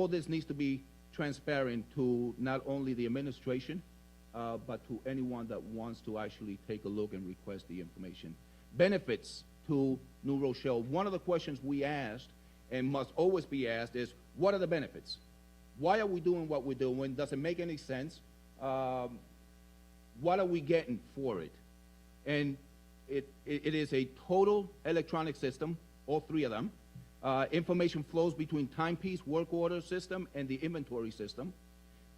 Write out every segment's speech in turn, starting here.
all this needs to be transparent to not only the administration, but to anyone that wants to actually take a look and request the information. Benefits to New Rochelle. One of the questions we asked and must always be asked is, what are the benefits? Why are we doing what we're doing? Does it make any sense? What are we getting for it? And it is a total electronic system, all three of them. Information flows between timepiece, work order system, and the inventory system.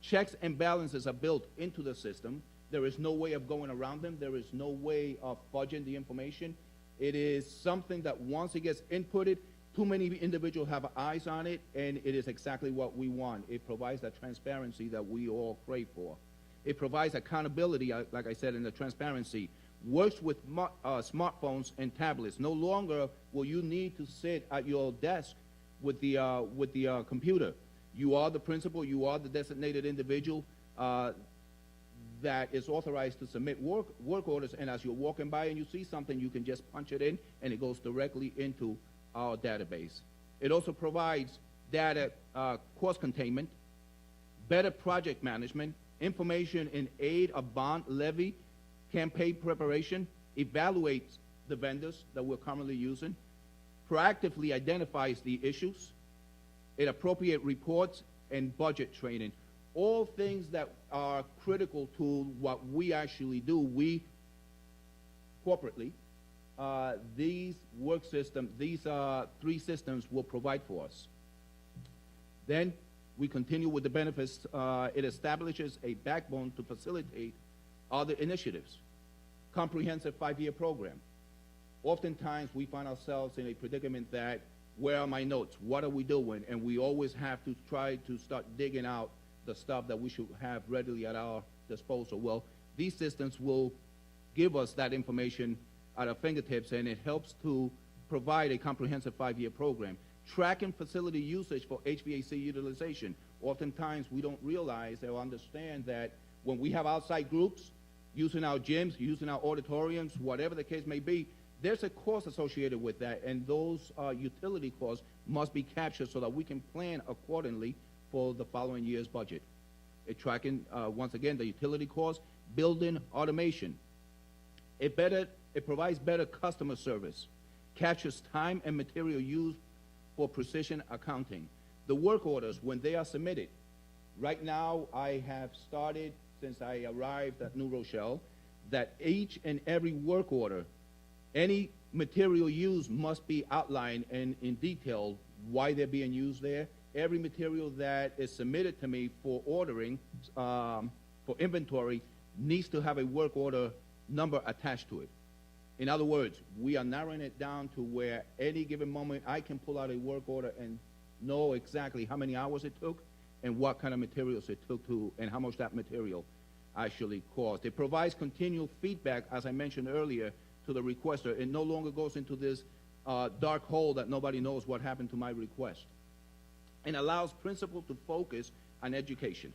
Checks and balances are built into the system. There is no way of going around them. There is no way of fudging the information. It is something that once it gets inputted, too many individuals have eyes on it, and it is exactly what we want. It provides that transparency that we all crave for. It provides accountability, like I said, in the transparency. Works with smartphones and tablets. No longer will you need to sit at your desk with the computer. You are the principal. You are the designated individual that is authorized to submit work orders. And as you're walking by and you see something, you can just punch it in, and it goes directly into our database. It also provides data cost containment, better project management, information in aid of bond levy, campaign preparation, evaluates the vendors that we're currently using, proactively identifies the issues, it appropriate reports and budget training. All things that are critical to what we actually do, we corporately, these work systems, these three systems will provide for us. Then we continue with the benefits. It establishes a backbone to facilitate other initiatives. Comprehensive 5-year program. Oftentimes we find ourselves in a predicament that, where are my notes? What are we doing? And we always have to try to start digging out the stuff that we should have readily at our disposal. Well, these systems will give us that information at our fingertips, and it helps to provide a comprehensive 5-year program. Tracking facility usage for HVAC utilization. Oftentimes we don't realize or understand that when we have outside groups using our gyms, using our auditoriums, whatever the case may be, there's a cost associated with that, and those utility costs must be captured so that we can plan accordingly for the following year's budget. Tracking, once again, the utility costs, building automation. It provides better customer service, captures time and material used for precision accounting. The work orders, when they are submitted, right now I have started, since I arrived at New Rochelle, that each and every work order, any material used must be outlined and in detail why they're being used there. Every material that is submitted to me for ordering, for inventory, needs to have a work order number attached to it. In other words, we are narrowing it down to where any given moment I can pull out a work order and know exactly how many hours it took and what kind of materials it took to, and how much that material actually cost. It provides continual feedback, as I mentioned earlier, to the requester. It no longer goes into this dark hole that nobody knows what happened to my request. And allows principals to focus on education.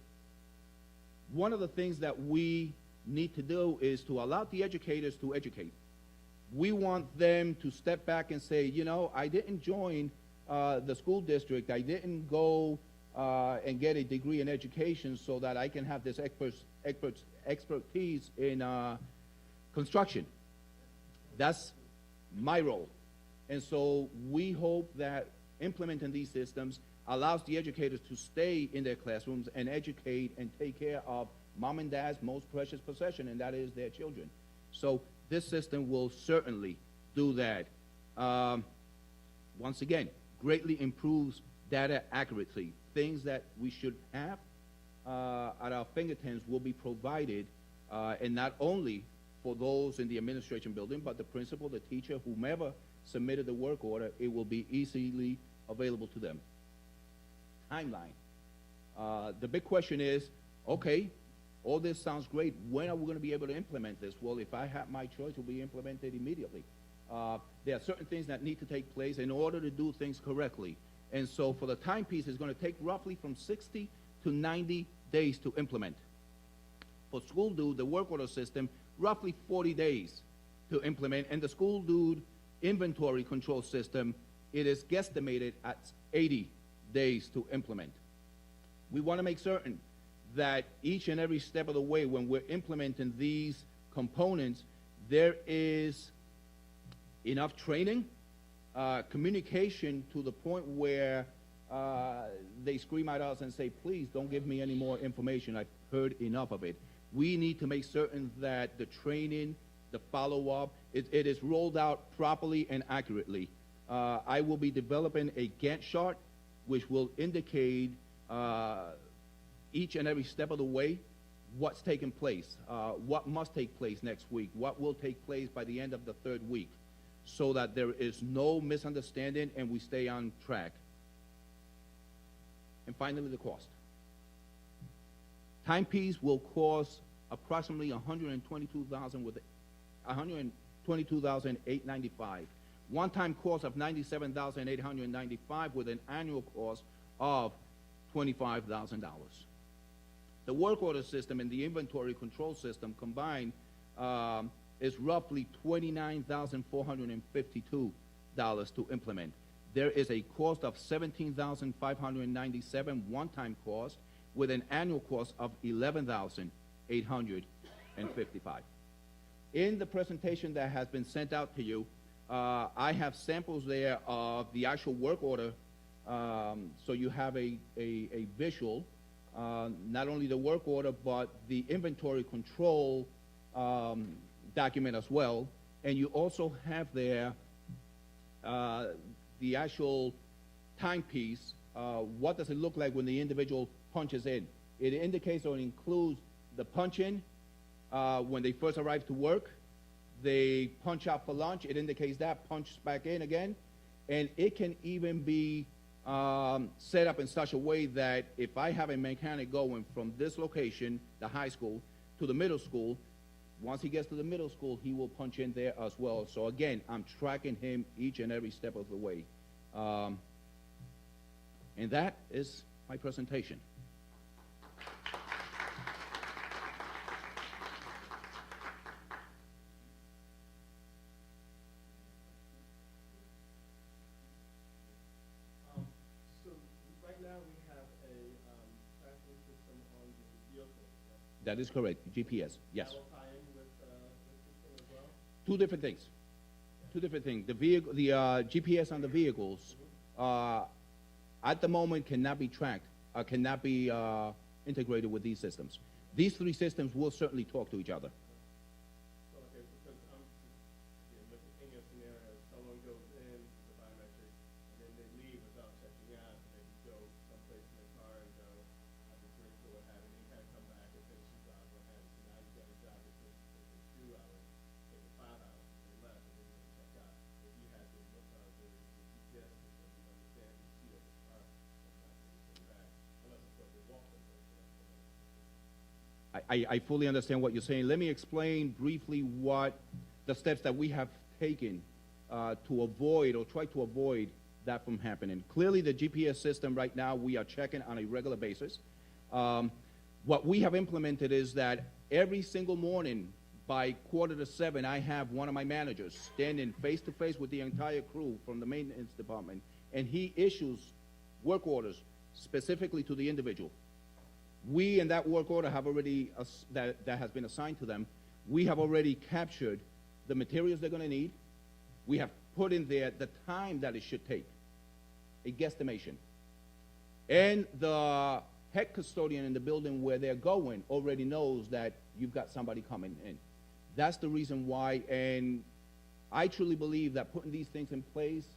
One of the things that we need to do is to allow the educators to educate. We want them to step back and say, you know, I didn't join the school district. I didn't go and get a degree in education so that I can have this expertise in construction. That's my role. And so we hope that implementing these systems allows the educators to stay in their classrooms and educate and take care of mom and dad's most precious possession, and that is their children. So this system will certainly do that. Once again, greatly improves data accuracy. Things that we should have at our fingertips will be provided, and not only for those in the administration building, but the principal, the teacher, whomever submitted the work order, it will be easily available to them. Timeline. The big question is, okay, all this sounds great. When are we going to be able to implement this? Well, if I have my choice, it will be implemented immediately. There are certain things that need to take place in order to do things correctly. And so for the timepiece, it's going to take roughly from 60 to 90 days to implement. For school dude, the work order system, roughly 40 days to implement. And the school dude inventory control system, it is guesstimated at 80 days to implement. We want to make certain that each and every step of the way when we're implementing these components, there is enough training, communication to the point where they scream at us and say, please don't give me any more information. I've heard enough of it. We need to make certain that the training, the follow-up, it is rolled out properly and accurately. I will be developing a Gantt chart which will indicate each and every step of the way what's taking place, what must take place next week, what will take place by the end of the third week, so that there is no misunderstanding and we stay on track. And finally, the cost. Timepiece will cost approximately $122,895. One-time cost of $97,895 with an annual cost of $25,000. The work order system and the inventory control system combined is roughly $29,452 to implement. There is a cost of $17,597 one-time cost with an annual cost of $11,855. In the presentation that has been sent out to you, I have samples there of the actual work order, so you have a visual, not only the work order, but the inventory control document as well. And you also have there the actual timepiece. What does it look like when the individual punches in? It indicates or includes the punch-in when they first arrive to work. They punch out for lunch. It indicates that, punch back in again. And it can even be set up in such a way that if I have a mechanic going from this location, the high school, to the middle school, once he gets to the middle school, he will punch in there as well. So again, I'm tracking him each and every step of the way. And that is my presentation. That is correct. GPS, yes. That will tie in with the system as well? Two different things. Yeah. Two different things. The vehicle, the GPS on the vehicles, at the moment cannot be tracked, cannot be integrated with these systems. These three systems will certainly talk to each other. So, okay, because I'm looking at a scenario, someone goes in with the biometric, and then they leave without checking out, and they just go someplace in their car and go, have a drink or what have you, and they kind of come back and finish the job, what have you. So now you've got a job that's supposed to take 2 hours, taking 5 hours, and they left, and then you check out. If you had the GPS system, you understand, you see that the car comes back and they come back, unless of course they walk them. I fully understand what you're saying. Let me explain briefly what the steps that we have taken to avoid or try to avoid that from happening. Clearly, the GPS system right now, we are checking on a regular basis. What we have implemented is that every single morning by 6:45, I have one of my managers standing face-to-face with the entire crew from the maintenance department, and he issues work orders specifically to the individual. We, in that work order, have already, that has been assigned to them, we have already captured the materials they're going to need. We have put in there the time that it should take, a guesstimation. And the head custodian in the building where they're going already knows that you've got somebody coming in. That's the reason why, and I truly believe that putting these things in place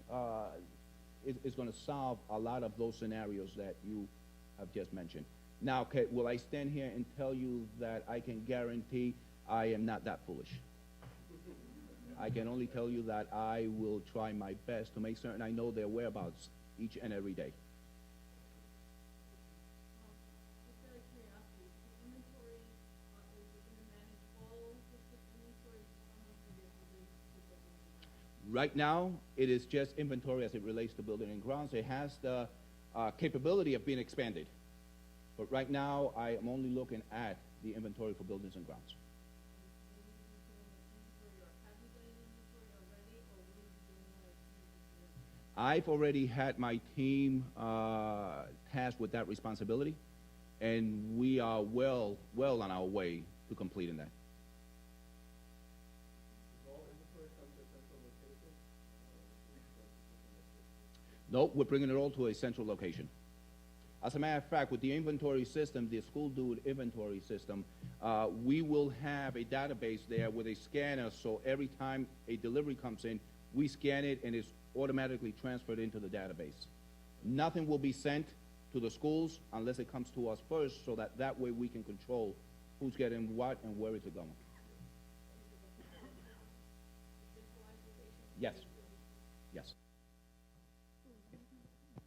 is going to solve a lot of those scenarios that you have just mentioned. Now, okay, will I stand here and tell you that I can guarantee? I am not that foolish. I can only tell you that I will try my best to make certain I know their whereabouts each and every day. Just out of curiosity, the inventory, is it going to manage all district inventory, or it relates to building and grounds? Right now, it is just inventory as it relates to building and grounds. It has the capability of being expanded. But right now, I am only looking at the inventory for buildings and grounds. I've already had my team tasked with that responsibility. And we are well on our way to completing that. Does all inventory come to a central location? Nope, we're bringing it all to a central location. As a matter of fact, with the inventory system, the school dude inventory system, we will have a database there with a scanner, so every time a delivery comes in, we scan it and it's automatically transferred into the database. Nothing will be sent to the schools unless it comes to us first, so that way we can control who's getting what and where is it going. Yes. Yes.